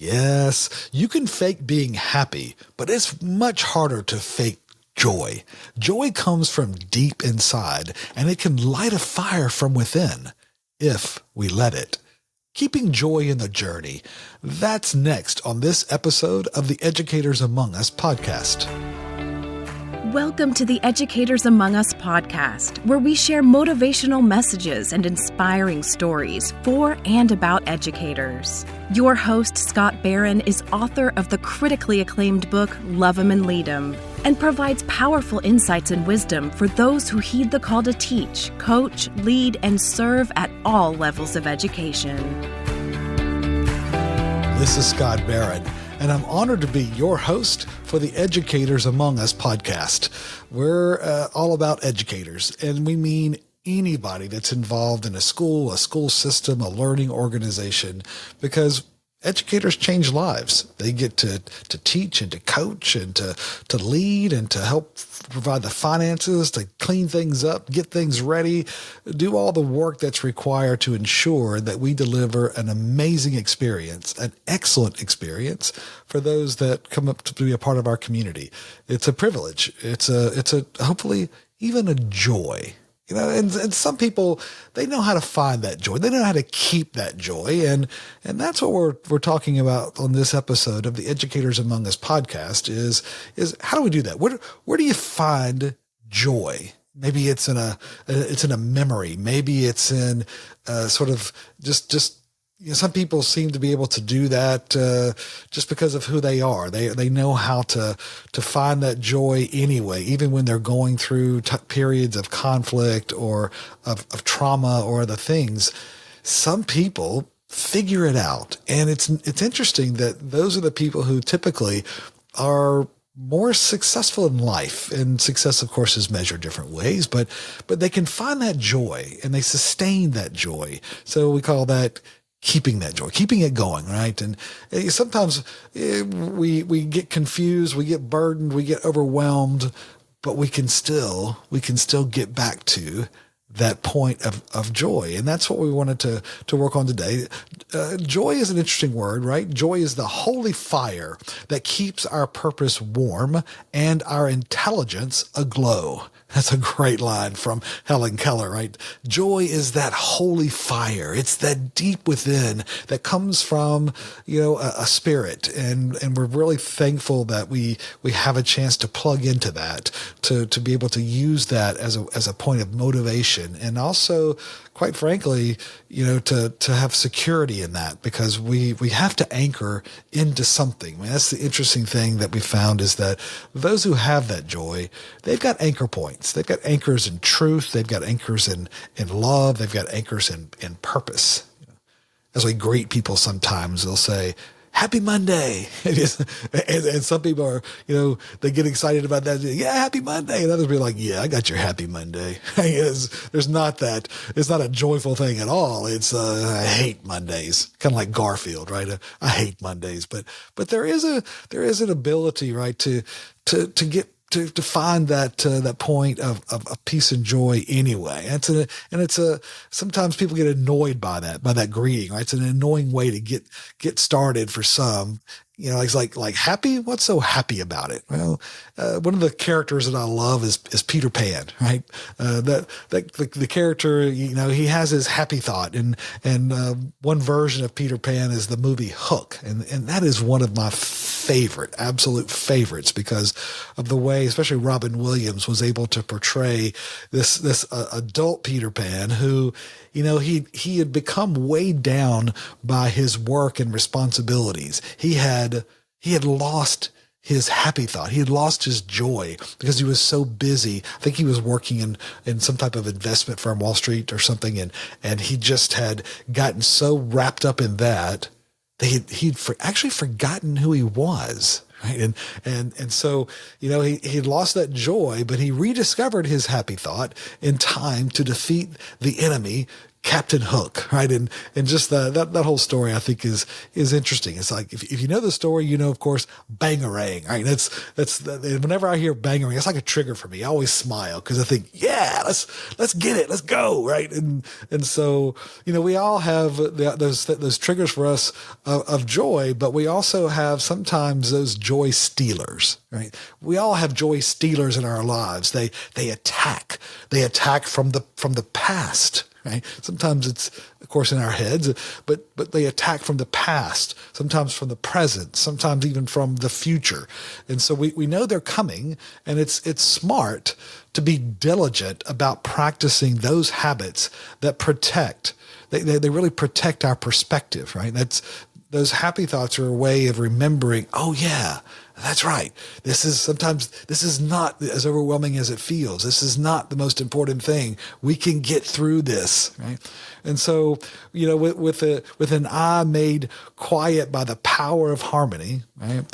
Yes, you can fake being happy, but it's much harder to fake joy. Joy comes from deep inside, and it can light a fire from within if we let it. Keeping joy in the journey. That's next on this episode of the Educators Among Us podcast. Welcome to the Educators Among Us podcast, where we share motivational messages and inspiring stories for and about educators. Your host, Scott Barron, is author of the critically acclaimed book, Love 'Em and Lead 'Em, and provides powerful insights and wisdom for those who heed the call to teach, coach, lead, and serve at all levels of education. This is Scott Barron, and I'm honored to be your host for the Educators Among Us podcast. We're all about educators, and we mean anybody that's involved in a school system, a learning organization, because educators change lives. They get to teach and to coach and to lead and to help provide the finances, to clean things up, get things ready, do all the work that's required to ensure that we deliver an amazing experience, an excellent experience for those that come up to be a part of our community. It's a privilege. It's a hopefully even a joy. You know, and some people, they know how to find that joy. They know how to keep that joy. And that's what we're talking about on this episode of the Educators Among Us podcast is how do we do that? Where do you find joy? Maybe it's in a memory. Maybe it's in sort of just some people seem to be able to do that just because of who they are. They know how to find that joy anyway, even when they're going through periods of conflict or of trauma or other things. Some people figure it out, and it's interesting that those are the people who typically are more successful in life. And success, of course, is measured different ways, but they can find that joy and they sustain that joy. So we call that keeping that joy, keeping it going, right? And sometimes we get confused, we get burdened, we get overwhelmed, but we can still get back to that point of joy. And that's what we wanted to work on today. Joy is an interesting word, right? Joy is the holy fire that keeps our purpose warm and our intelligence aglow. That's a great line from Helen Keller, right? Joy is that holy fire. It's that deep within that comes from, a spirit. And we're really thankful that we have a chance to plug into that, to be able to use that as a point of motivation. And also, quite frankly, to have security in that, because we have to anchor into something. I mean, that's the interesting thing that we found is that those who have that joy, they've got anchor points. They've got anchors in truth. They've got anchors in love. They've got anchors in purpose. As we greet people sometimes, they'll say, "Happy Monday." And some people are, they get excited about that. Yeah, happy Monday. And others be like, yeah, I got your happy Monday. There's not that. It's not a joyful thing at all. It's, I hate Mondays. Kind of like Garfield, right? I hate Mondays, but there is an ability, right, to get, to find that point of peace and joy anyway. Sometimes people get annoyed by that greeting, right? It's an annoying way to get started for some. It's like happy. What's so happy about it? Well, one of the characters that I love is Peter Pan, right? The character, he has his happy thought, and one version of Peter Pan is the movie Hook, and that is one of my absolute favorites, because of the way, especially Robin Williams was able to portray this adult Peter Pan who, he had become weighed down by his work and responsibilities. He had lost his happy thought. He had lost his joy because he was so busy. I think he was working in some type of investment firm, Wall Street or something. And he just had gotten so wrapped up in that he'd actually forgotten who he was. Right. And so, he lost that joy, but he rediscovered his happy thought in time to defeat the enemy, Captain Hook, right? And just that whole story, I think is interesting. It's like, if you know the story, you know, of course, Bangarang, right? Whenever I hear Bangarang, it's like a trigger for me. I always smile because I think, yeah, let's get it. Let's go. Right. And so, you know, we all have those triggers for us of joy, but we also have sometimes those joy stealers, right? We all have joy stealers in our lives. They attack from the past. Right? Sometimes it's, of course, in our heads, but they attack from the past, sometimes from the present, sometimes even from the future. And so we know they're coming, and it's smart to be diligent about practicing those habits that protect. They really protect our perspective, right? Those happy thoughts are a way of remembering, oh yeah, that's right. This is not as overwhelming as it feels. This is not the most important thing. We can get through this, right? And so, you know, with an I made quiet by the power of harmony, right?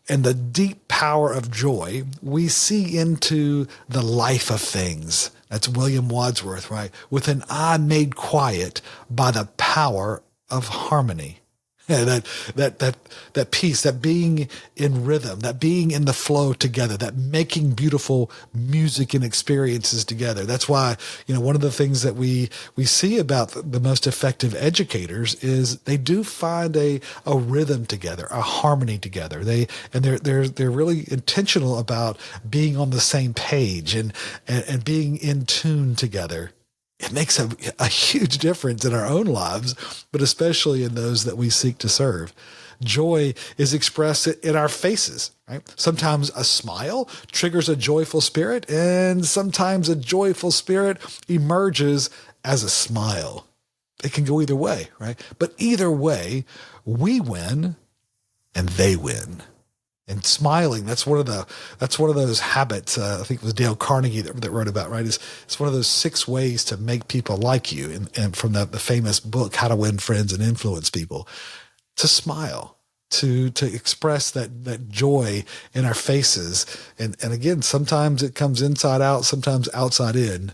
And the deep power of joy, we see into the life of things. That's William Wordsworth, right? With an I made quiet by the power of harmony. Yeah, that peace, that being in rhythm, that being in the flow together, that making beautiful music and experiences together. That's why, you know, one of the things that we see about the most effective educators is they do find a rhythm together, a harmony together. They're really intentional about being on the same page and being in tune together. It makes a huge difference in our own lives, but especially in those that we seek to serve. Joy is expressed in our faces, right? Sometimes a smile triggers a joyful spirit, and sometimes a joyful spirit emerges as a smile. It can go either way, right? But either way, we win and they win. And smiling, that's one of those habits. I think it was Dale Carnegie that wrote about, right? It's one of those 6 ways to make people like you. And from the famous book, How to Win Friends and Influence People, to smile, to express that joy in our faces. And again, sometimes it comes inside out, sometimes outside in.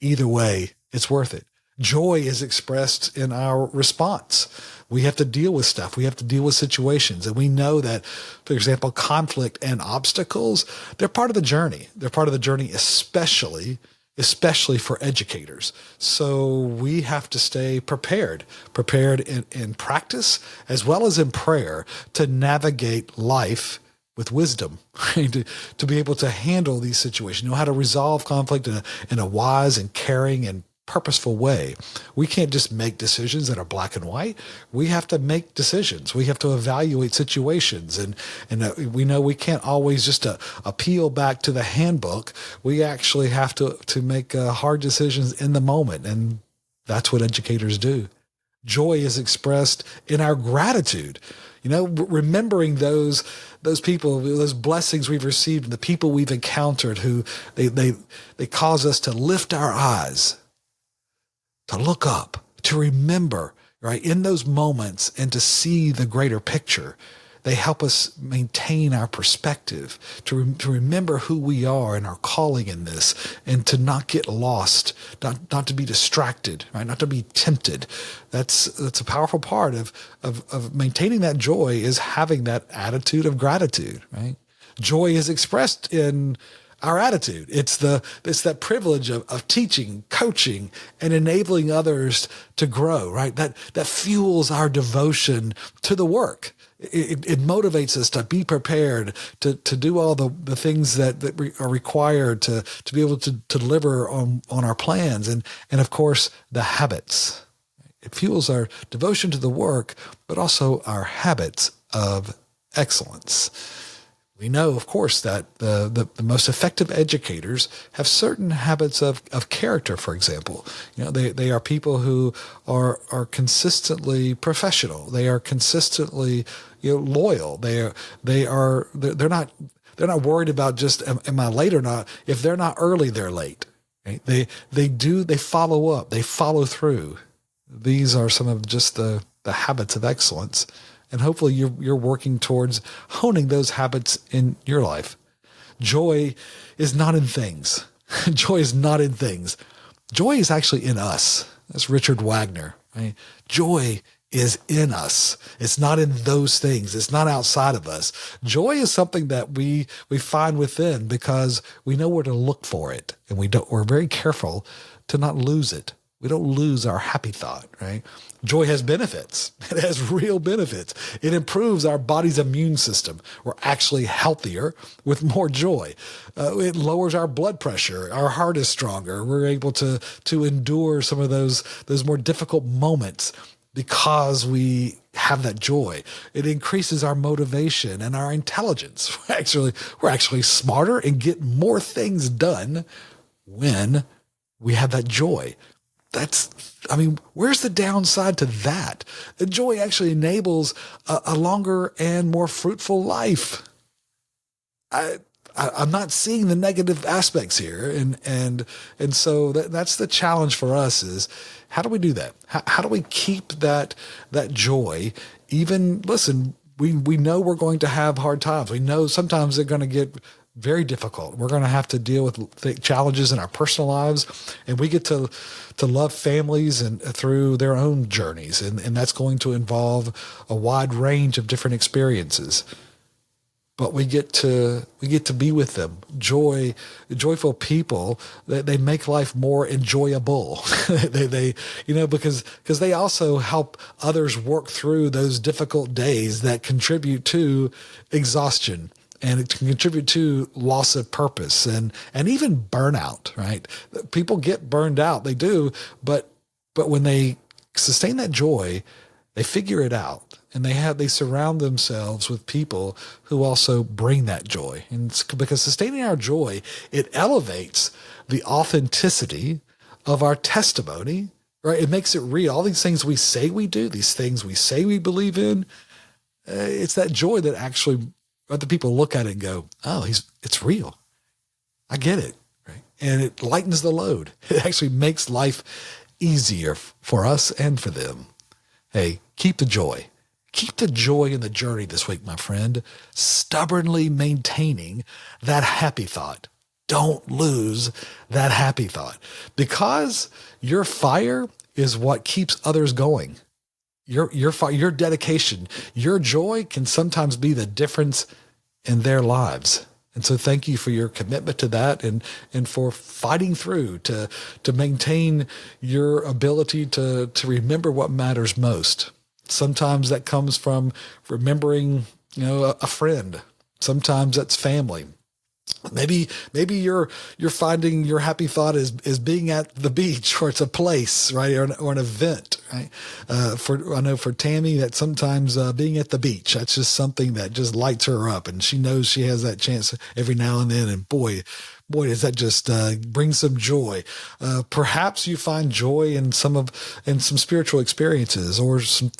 Either way, it's worth it. Joy is expressed in our response. We have to deal with stuff. We have to deal with situations. And we know that, for example, conflict and obstacles, they're part of the journey. They're part of the journey, especially for educators. So we have to stay prepared in practice as well as in prayer to navigate life with wisdom, right? to be able to handle these situations, know how to resolve conflict in a wise and caring and purposeful way. We can't just make decisions that are black and white. We have to make decisions. We have to evaluate situations. And we know we can't always just appeal back to the handbook. We actually have to make hard decisions in the moment. And that's what educators do. Joy is expressed in our gratitude. You know, remembering those people, those blessings we've received, and the people we've encountered who they cause us to lift our eyes, to look up, to remember, right, in those moments and to see the greater picture. They help us maintain our perspective, to remember who we are and our calling in this, and to not get lost, not to be distracted, right, not to be tempted. That's a powerful part of maintaining that joy, is having that attitude of gratitude, right? Joy is expressed in our attitude. It's that privilege of teaching, coaching, and enabling others to grow, right? That fuels our devotion to the work. It motivates us to be prepared, to do all the things that are required to be able to deliver on our plans. And of course, the habits. It fuels our devotion to the work, but also our habits of excellence. We know, of course, that the most effective educators have certain habits of character, for example. You know, they are people who are consistently professional. They are consistently, you know, loyal. They're not worried about just am I late or not. If they're not early, they're late. Right? They follow up. They follow through. These are some of just the habits of excellence. And hopefully you're working towards honing those habits in your life. Joy is not in things. Joy is not in things. Joy is actually in us. That's Richard Wagner. Right? Joy is in us. It's not in those things. It's not outside of us. Joy is something that we find within because we know where to look for it, and we're very careful to not lose it. We don't lose our happy thought, right? Joy has benefits. It has real benefits. It improves our body's immune system. We're actually healthier with more joy. It lowers our blood pressure. Our heart is stronger. We're able to endure some of those more difficult moments because we have that joy. It increases our motivation and our intelligence. We're actually smarter and get more things done when we have that joy. Where's the downside to that? The joy actually enables a longer and more fruitful life. I'm not seeing the negative aspects here. And so that's the challenge for us is how do we do that? How do we keep that joy? Even, listen, we know we're going to have hard times. We know sometimes they're going to get very difficult. We're going to have to deal with challenges in our personal lives, and we get to love families and through their own journeys. And that's going to involve a wide range of different experiences. But we get to be with them. Joyful people, they make life more enjoyable. because they also help others work through those difficult days that contribute to exhaustion. And it can contribute to loss of purpose and even burnout, right? People get burned out. They do. But when they sustain that joy, they figure it out, and they surround themselves with people who also bring that joy. And it's because sustaining our joy, it elevates the authenticity of our testimony, right? It makes it real. All these things we say we do, these things we say we believe in, it's that joy that actually other people look at it and go, oh, it's real. I get it. Right? And it lightens the load. It actually makes life easier for us and for them. Hey, keep the joy. Keep the joy in the journey this week, my friend. Stubbornly maintaining that happy thought. Don't lose that happy thought, because your fire is what keeps others going. Your dedication, your joy can sometimes be the difference in their lives. And so thank you for your commitment to that and for fighting through to maintain your ability to remember what matters most. Sometimes that comes from remembering, a friend. Sometimes that's family. Maybe you're finding your happy thought is being at the beach, or it's a place, right, or an event, right? I know for Tammy that sometimes being at the beach, that's just something that just lights her up, and she knows she has that chance every now and then. And boy, does that just bring some joy. Perhaps you find joy in some spiritual experiences, or some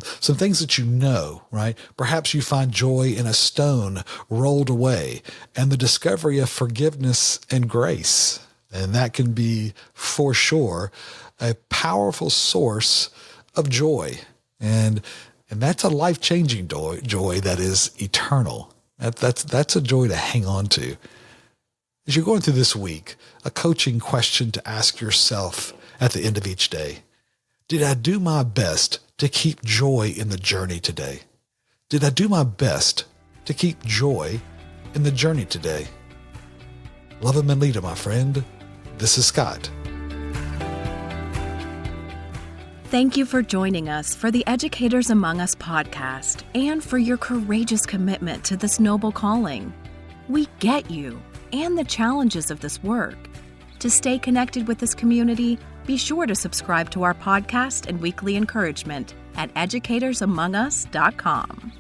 things that right? Perhaps you find joy in a stone rolled away and the discovery of forgiveness and grace. And that can be, for sure, a powerful source of joy. And that's a life-changing joy that is eternal. That's a joy to hang on to. As you're going through this week, a coaching question to ask yourself at the end of each day: did I do my best to keep joy in the journey today? Did I do my best to keep joy in the journey today? Love him and lead him, my friend. This is Scott. Thank you for joining us for the Educators Among Us podcast and for your courageous commitment to this noble calling. We get you and the challenges of this work. To stay connected with this community, be sure to subscribe to our podcast and weekly encouragement at educatorsamongus.com.